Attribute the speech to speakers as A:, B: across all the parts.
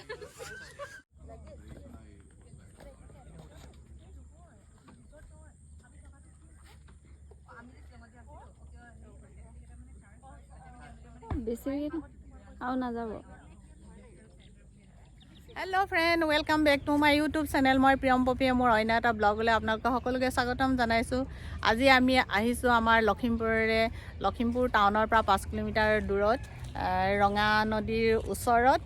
A: Hello friend welcome back to my YouTube channel मैं प्रियम पपिये मोर अन्य एटा ब्लगले आपनालोक सकलोके स्वागतम जानाइछु। আজি আমি আহিছো আমাৰ লখিমপুৰ টাউনৰ পৰা 5 কিলোমিটাৰ দূৰত ৰঙা নদীৰ ওচৰত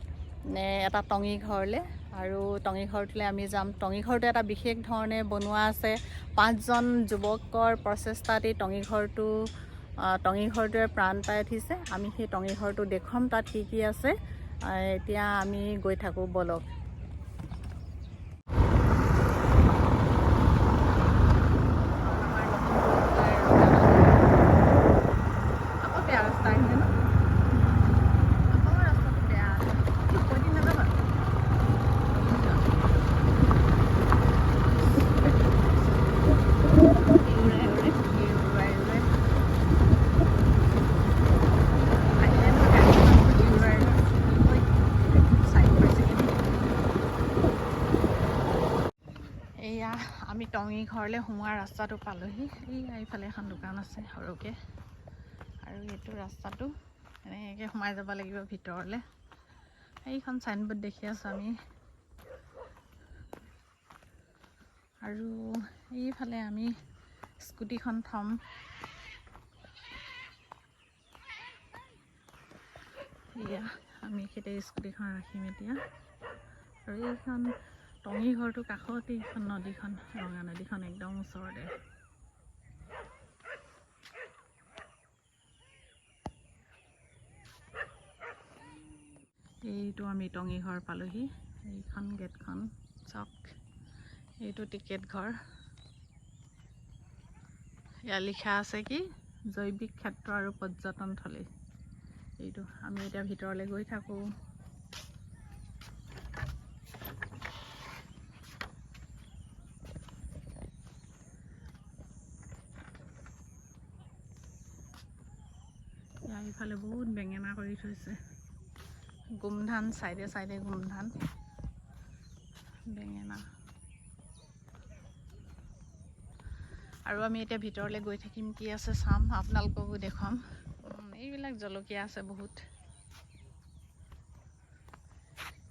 A: এটা টঙি ঘৰলে আৰু টঙি ঘৰটোলে আমি যাম। টঙি ঘৰটো এটা বিশেষ ধৰণে বনোৱা আছে। 5জন যুৱকৰ প্ৰচেষ্টাত টঙি ঘৰটোৱে প্ৰাণ পাই উঠিছে। আমি সেই টঙি ঘৰটো দেখুৱাম, তাত কি কি আছে। এতিয়া আমি গৈ থাকো বলক। আমি টঙি ঘৰলে সোমোৱাৰ ৰাস্তাটো পালোহি। এইফালে এখন দোকান আছে সৰুকে, আৰু এইটো ৰাস্তাটো এনেকৈ সোমাই যাব লাগিব ভিতৰলে। এইখন চাইনবোৰ্ড দেখি আছো আমি, আৰু এইফালে আমি স্কুটিখন থম। আমি সেইতে স্কুটিখন ৰাখিম এতিয়া। আৰু এইখন টঙি ঘৰটো কাষতে এইখন নদীখন, ৰঙা নদীখন একদম ওচৰতে। এইটো আমি টঙি ঘৰ পালোহি। এইখন গেটখন চাওক, এইটো টিকেট ঘৰ। ইয়াত লিখা আছে কি জৈৱিক ক্ষেত্ৰ আৰু পৰ্যটন থলী। এইটো আমি এতিয়া ভিতৰলৈ গৈ থাকো। ইফালে বহুত বেঙেনা কৰি থৈছে, গোমধান চাইডে চাইডে গোমধান বেঙেনা। আৰু আমি এতিয়া ভিতৰলৈ গৈ থাকিম, কি আছে চাম, আপোনালোককো দেখুৱাম। এইবিলাক জলকীয়া আছে বহুত।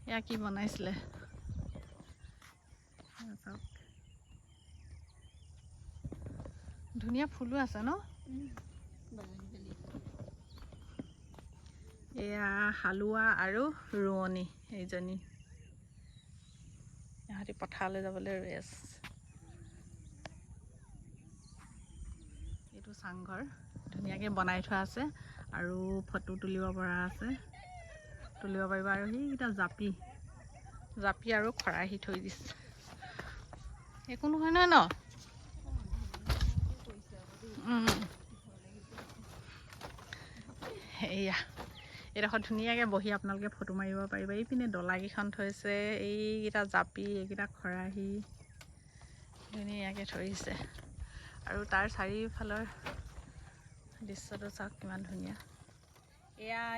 A: এয়া কি বনাইছিলে ধুনীয়া ফুলো আছে ন। এয়া হালোৱা আৰু ৰোৱনী এইজনী, ইহঁতি পথাৰলৈ যাবলৈ ৰৈ আছে। এইটো চাংঘৰ ধুনীয়াকৈ বনাই থোৱা আছে, আৰু ফটো তুলিব পৰা আছে, তুলিব পাৰিব। আৰু সেইকেইটা জাপি আৰু খৰাহি থৈ দিছে। একো নহয় নহয় ন। এয়া এইডোখৰ ধুনীয়াকৈ বহি আপোনালোকে ফটো মাৰিব পাৰিব। এইপিনে ডলাকেইখন থৈছে, এইকেইটা জাপি, এইকেইটা খৰাহি ধুনীয়াকৈ থৈছে। আৰু তাৰ চাৰিওফালৰ দৃশ্যটো চাওক কিমান ধুনীয়া।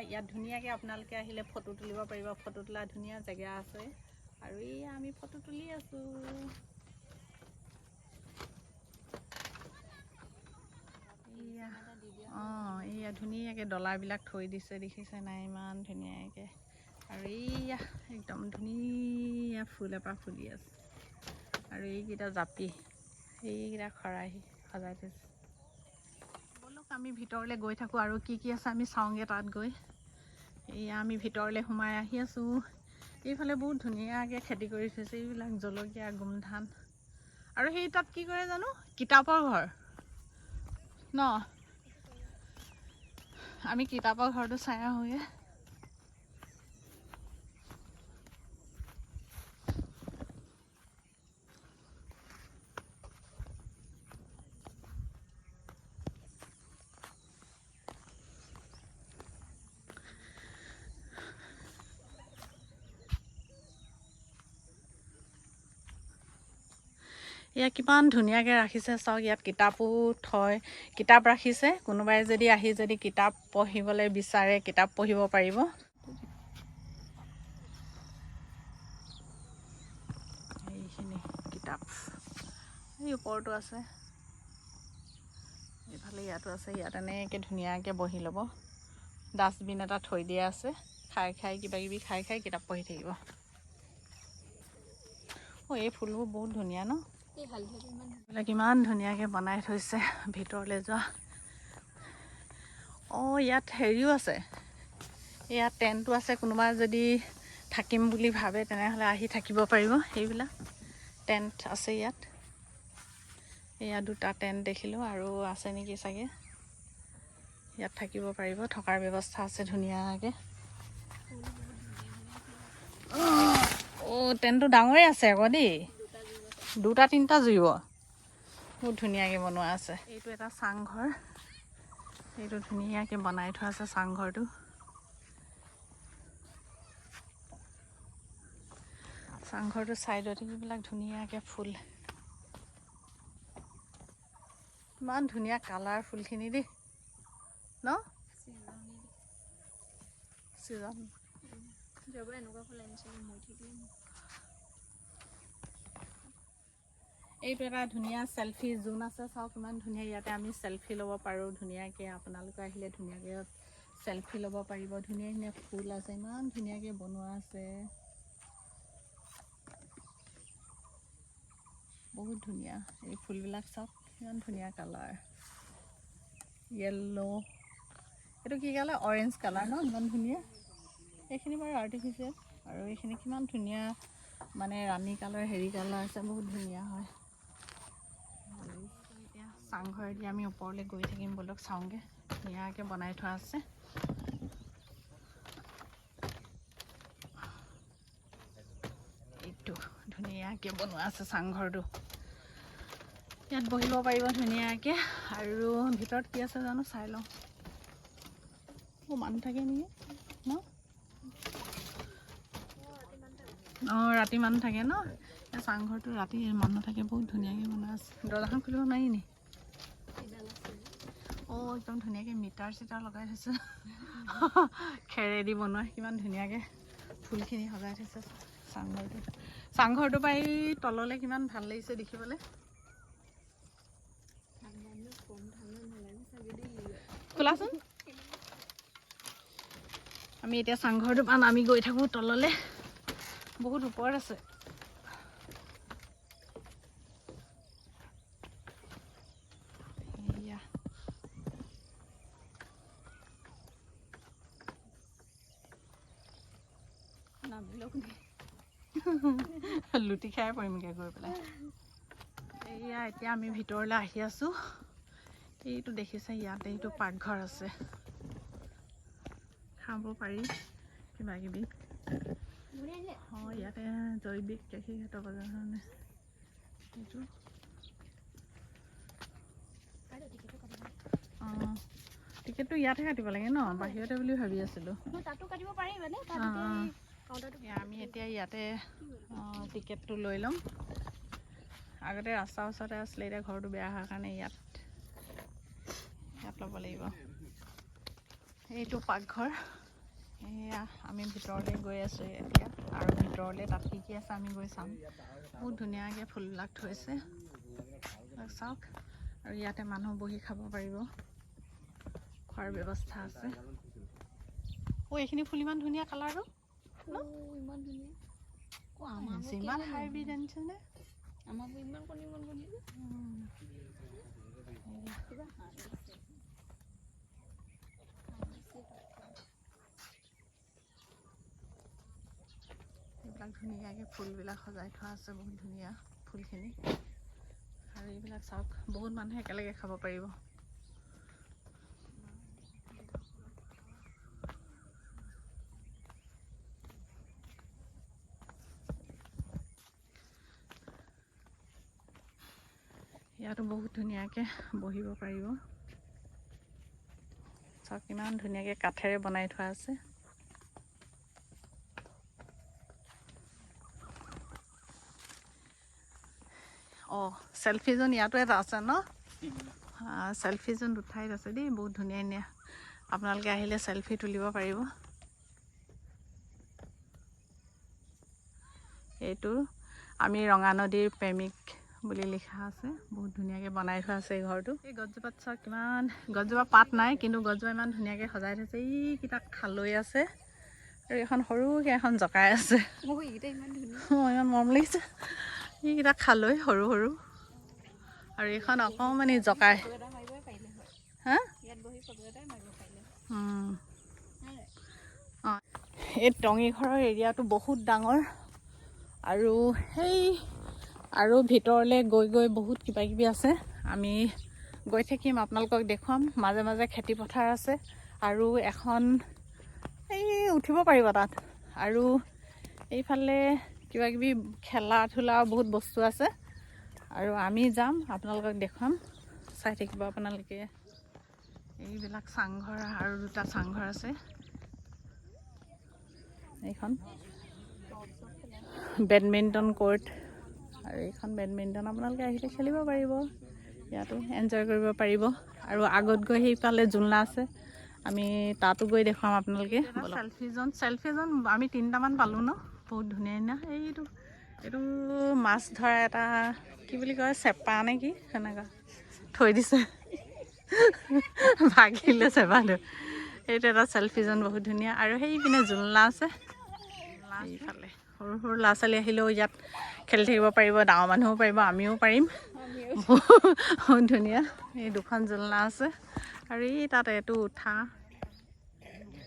A: ইয়াত ধুনীয়াকৈ আপোনালোকে আহিলে ফটো তুলিব পাৰিব। ফটো তোলা ধুনীয়া জেগা আছে, আৰু এয়া আমি ফটো তুলি আছোঁ। এয়া ধুনীয়াকৈ ডলাবিলাক থৈ দিছে, দেখিছে নাই, ইমান ধুনীয়াকৈ। আৰু এইয়া একদম ধুনীয়া ফুল এপাহ ফুলি আছে। আৰু এইকেইটা জাপি, এইকেইটা খৰাহি সজাই থৈছে। বলক আমি ভিতৰলৈ গৈ থাকোঁ, আৰু কি কি আছে আমি চাওঁগৈ তাত গৈ। এয়া আমি ভিতৰলৈ সোমাই আহি আছোঁ। এইফালে বহুত ধুনীয়াকৈ খেতি কৰি থৈছে, এইবিলাক জলকীয়া, গোমধান। আৰু সেই তাত কি কৰে জানো, কিতাপৰ ঘৰ ন। আমি কিতাপৰ ঘৰটো চাই আহোঁগৈ। ইয়াত কিমান ধুনীয়াকৈ ৰাখিছে চাওক। ইয়াত কিতাপো থয়, কিতাপ ৰাখিছে। কোনোবাই যদি আহি কিতাপ পঢ়িবলৈ বিচাৰে, কিতাপ পঢ়িব পাৰিব। কিতাপ এই ওপৰতো আছে, এইফালে ইয়াতো আছে। ইয়াত এনেকৈ ধুনীয়াকৈ বহি ল'ব, ডাষ্টবিন এটা থৈ দিয়া আছে, খাই কিবা কিবি খাই কিতাপ পঢ়ি থাকিব। এই ফুলবোৰ বহুত ধুনীয়া ন, এইবিলাক ইমান ধুনীয়াকৈ বনাই থৈছে। ভিতৰলৈ যোৱা। ইয়াত হেৰিও আছে, ইয়াত টেণ্টো আছে। কোনোবা যদি থাকিম বুলি ভাবে তেনেহ'লে আহি থাকিব পাৰিব। সেইবিলাক টেণ্ট আছে ইয়াত। এয়া দুটা টেণ্ট দেখিলোঁ, আৰু আছে নেকি চাগে। ইয়াত থাকিব পাৰিব, থকাৰ ব্যৱস্থা আছে ধুনীয়াকৈ। টেণ্টটো ডাঙৰেই আছে আকৌ দেই, দুটা তিনিটা জুৰিব। বহুত ধুনীয়াকৈ বনোৱা আছে। এইটো এটা চাংঘৰ, এইটো ধুনীয়াকৈ বনাই থোৱা আছে চাংঘৰটো। চাংঘৰটো চাইডত এইবিলাক ধুনীয়াকৈ ফুল, ইমান ধুনীয়া কালাৰ ফুলখিনি দেই ন। চিজন এইটো এটা ধুনীয়া চেলফি জোন আছে। চাওক ইমান ধুনীয়া, ইয়াতে আমি চেলফি ল'ব পাৰোঁ ধুনীয়াকৈ। আপোনালোকে আহিলে ধুনীয়াকৈ চেলফি ল'ব পাৰিব। ধুনীয়া ধুনীয়া ফুল আছে, ইমান ধুনীয়াকৈ বনোৱা আছে, বহুত ধুনীয়া। এই ফুলবিলাক চাওক ইমান ধুনীয়া কালাৰ, য়েল্ল', এইটো কি কালাৰ, অৰেঞ্জ কালাৰ ন, ইমান ধুনীয়া। এইখিনি বাৰু আৰ্টিফিচিয়েল, আৰু এইখিনি কিমান ধুনীয়া মানে ৰাণী কালাৰ, হেৰি কালাৰ আছে, বহুত ধুনীয়া হয়। এতিয়া চাংঘৰেদি আমি ওপৰলৈ গৈ থাকিম, বলক চাওঁগৈ। ধুনীয়াকৈ বনাই থোৱা আছে। এইটো ধুনীয়াকৈ বনোৱা আছে চাংঘৰটো, ইয়াত বহিব পাৰিব ধুনীয়াকৈ। আৰু ভিতৰত কি আছে জানো চাই লওঁ। মানুহ থাকে নেকি ন? ৰাতি মানুহ থাকে ন। চাংঘৰটো ৰাতি মানুহ থাকে, বহুত ধুনীয়াকৈ বনোৱা আছে। দৰ্জাখন খুলিব নোৱাৰি নি? একদম ধুনীয়াকৈ মিটাৰ চিটাৰ লগাই থৈছে, খেৰেদি বনোৱা। কিমান ধুনীয়াকৈ ফুলখিনি সজাই থৈছে চাংঘৰটো। চাংঘৰটোৰ পৰা এই তললৈ কিমান ভাল লাগিছে দেখিবলৈ। খোলাচোন। আমি এতিয়া চাংঘৰটোৰ পৰা নামি গৈ থাকোঁ তললৈ, বহুত ওপৰত আছে। লুটি খাই পৰিমগৈ গৈ পেলাই। এয়া এতিয়া আমি ভিতৰলৈ আহি আছোঁ। এইটো দেখিছে, ইয়াতে এইটো পাকঘৰ আছে, খাব পাৰি কিবা কিবি। ইয়াতে জৈৱিক কৃষি ক্ষেত্ৰ বজাৰ কাৰণে এইটো। টিকেটটো ইয়াতহে কাটিব লাগে ন, বাহিৰতে বুলি ভাবি আছিলোঁ। আমি এতিয়া ইয়াতে টিকেটটো লৈ ল'ম। আগতে ৰাস্তাৰ ওচৰতে আছিলে, এতিয়া ঘৰটো বেয়া হোৱাৰ কাৰণে ইয়াত ল'ব লাগিব। এইটো পাকঘৰ। এয়া আমি ভিতৰলৈ গৈ আছোঁ এতিয়া, আৰু ভিতৰলৈ তাত কি কি আছে আমি গৈ চাম। বহুত ধুনীয়াকৈ ফুলবিলাক থৈছে, চাওক। আৰু ইয়াতে মানুহ বহি খাব পাৰিব, খোৱাৰ ব্যৱস্থা আছে। এইখিনি ফুল ইমান ধুনীয়া কালাৰটো ন, ইমান ধুনীয়া। ইমান হাইব্ৰিড আনিছে নে? এইবিলাক ধুনীয়াকৈ ফুলবিলাক সজাই থোৱা আছে, বহুত ধুনীয়া ফুলখিনি। আৰু এইবিলাক চাওক, বহুত মানুহে একেলগে খাব পাৰিব। ইয়াতো বহুত ধুনীয়াকৈ বহিব পাৰিব। চাওক কিমান ধুনীয়াকৈ কাঠেৰে বনাই থোৱা আছে। চেলফি জোন ইয়াতো এটা আছে ন। চেলফি জোন দুঠাইত আছে দেই, বহুত ধুনীয়া ধুনীয়া। আপোনালোকে আহিলে চেলফি তুলিব পাৰিব। এইটো আমি ৰঙা নদীৰ প্ৰেমিক বুলি লিখা আছে। বহুত ধুনীয়াকৈ বনাই থোৱা আছে এই ঘৰটো। এই গছজোপাত চাওক কিমান, গছজোপা পাত নাই কিন্তু গছজোপা ইমান ধুনীয়াকৈ সজাই থৈছে। এইকেইটা খালৈ আছে আৰু এখন সৰুকৈ এখন জকাই আছে। ইমান মৰম লাগিছে। এইকেইটা খালৈ সৰু সৰু আৰু এইখন অকণমানি জকাই। হা অঁ, এই টঙি ঘৰৰ এৰিয়াটো বহুত ডাঙৰ আৰু সেই আৰু ভিতৰলৈ গৈ গৈ বহুত কিবা কিবি আছে। আমি গৈ থাকিম, আপোনালোকক দেখুৱাম। মাজে মাজে খেতি পথাৰ আছে আৰু এখন এই উঠিব পাৰিব তাত। আৰু এইফালে কিবা কিবি খেলা ধূলা বহুত বস্তু আছে আৰু আমি যাম, আপোনালোকক দেখুৱাম, চাই থাকিব আপোনালোকে। এইবিলাক চাংঘৰ আৰু দুটা চাংঘৰ আছে। এইখন বেডমিণ্টন কোৰ্ট আৰু এইখন বেডমিণ্টন। আপোনালোকে আহিলে খেলিব পাৰিব, ইয়াতো এনজয় কৰিব পাৰিব। আৰু আগত গৈ সেইফালে জোলনা আছে, আমি তাতো গৈ দেখুৱাম আপোনালোকে। চেল্ফি জন আমি 3টামান পালোঁ ন, বহুত ধুনীয়া ধুনীয়া। এইটো মাছ ধৰা এটা কি বুলি কয়, চেপা নে কি সেনেকুৱা থৈ দিছে, ভাগিলে চেপাটো। এইটো এটা চেল্ফি জন বহুত ধুনীয়া। আৰু সেইপিনে জোলনা আছে। এইফালে সৰু সৰু ল'ৰা ছোৱালী আহিলেও ইয়াত খেলি থাকিব পাৰিব, ডাঙৰ মানুহো পাৰিব, আমিও পাৰিম। বহুত ধুনীয়া। এই দুখন জোলনা আছে আৰু এই তাত এইটো উঠা,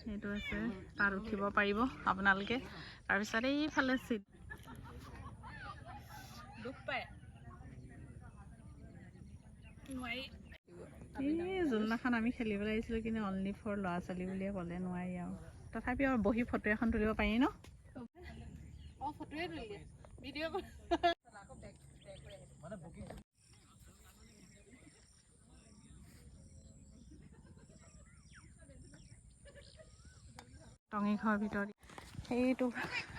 A: সেইটো আছে, তাত উঠিব পাৰিব আপোনালোকে। তাৰপিছত এইফালে চিট দুখ পায় নোৱাৰি। এই জোলনাখন আমি খেলিবলৈ আহিছিলোঁ কিন্তু অনলি ফৰ ল'ৰা ছোৱালী বুলিয়ে ক'লে, নোৱাৰি আৰু। তথাপিও আৰু বহি ফটো এখন তুলিব পাৰি ন। অঁ, ফটোৱে তুলি দিয়ে, ভিডিঅ' টঙি ঘৰৰ ভিতৰত সেইটো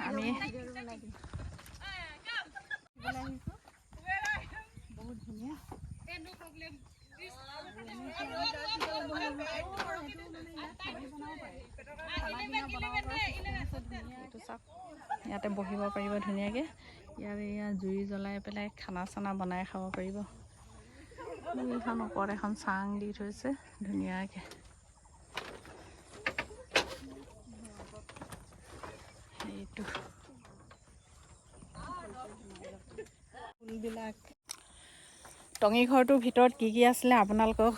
A: আমি বহুত ধুনীয়া। ইয়াতে বহিব পাৰিব ধুনীয়াকৈ। ইয়াত জুই জ্বলাই পেলাই খানা চানা বনাই খাব পাৰিব। এইখন ওপৰত এখন চাং দি থৈছে ধুনীয়াকৈ। এইটো ফুলবিলাক। টঙি ঘৰটোৰ ভিতৰত কি কি আছিলে আপোনালোকক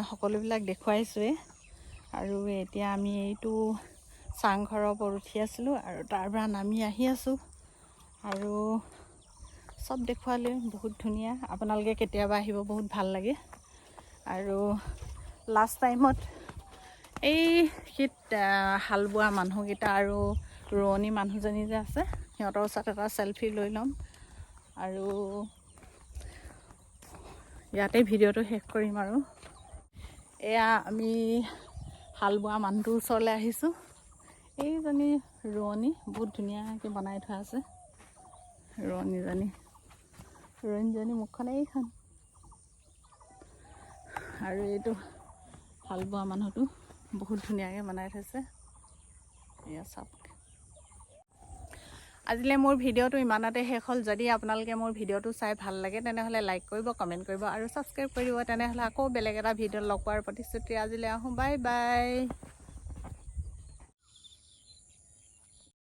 A: সকলোবিলাক দেখুৱাইছোৱেই। আৰু এতিয়া আমি এইটো চাংঘৰৰ ওপৰত উঠি আছিলোঁ আৰু তাৰ পৰা নামি আহি আছোঁ আৰু চব দেখুৱালে। বহুত ধুনীয়া, আপোনালোকে কেতিয়াবা আহিব, বহুত ভাল লাগে। আৰু লাষ্ট টাইমত এই হাল বোৱা মানুহকেইটা আৰু ৰোৱনী মানুহজনী যে আছে, সিহঁতৰ ওচৰত এটা চেল্ফি লৈ ল'ম আৰু ইয়াতে ভিডিঅ'টো শেষ কৰিম। আৰু এয়া আমি হাল বোৱা মানুহটোৰ ওচৰলৈ আহিছোঁ। এইজনী ৰোৱনী, বহুত ধুনীয়াকৈ বনাই থোৱা আছে ৰোৱনীজনী মুখখন এইখন। আৰু এইটো হাল বোৱা মানুহটো বহুত ধুনীয়াকৈ বনাই থৈছে। এয়া চাওক। আজিলৈ মোৰ ভিডিঅ'টো ইমানতে শেষ হ'ল। যদি আপোনালোকে মোৰ ভিডিঅ'টো চাই ভাল লাগে তেনেহ'লে লাইক কৰিব, কমেণ্ট কৰিব আৰু ছাবস্ক্ৰাইব কৰিব। তেনেহ'লে আকৌ বেলেগ এটা ভিডিঅ'ত লগ পোৱাৰ প্ৰতিশ্ৰুতি আজিলৈ আহোঁ। Bye bye.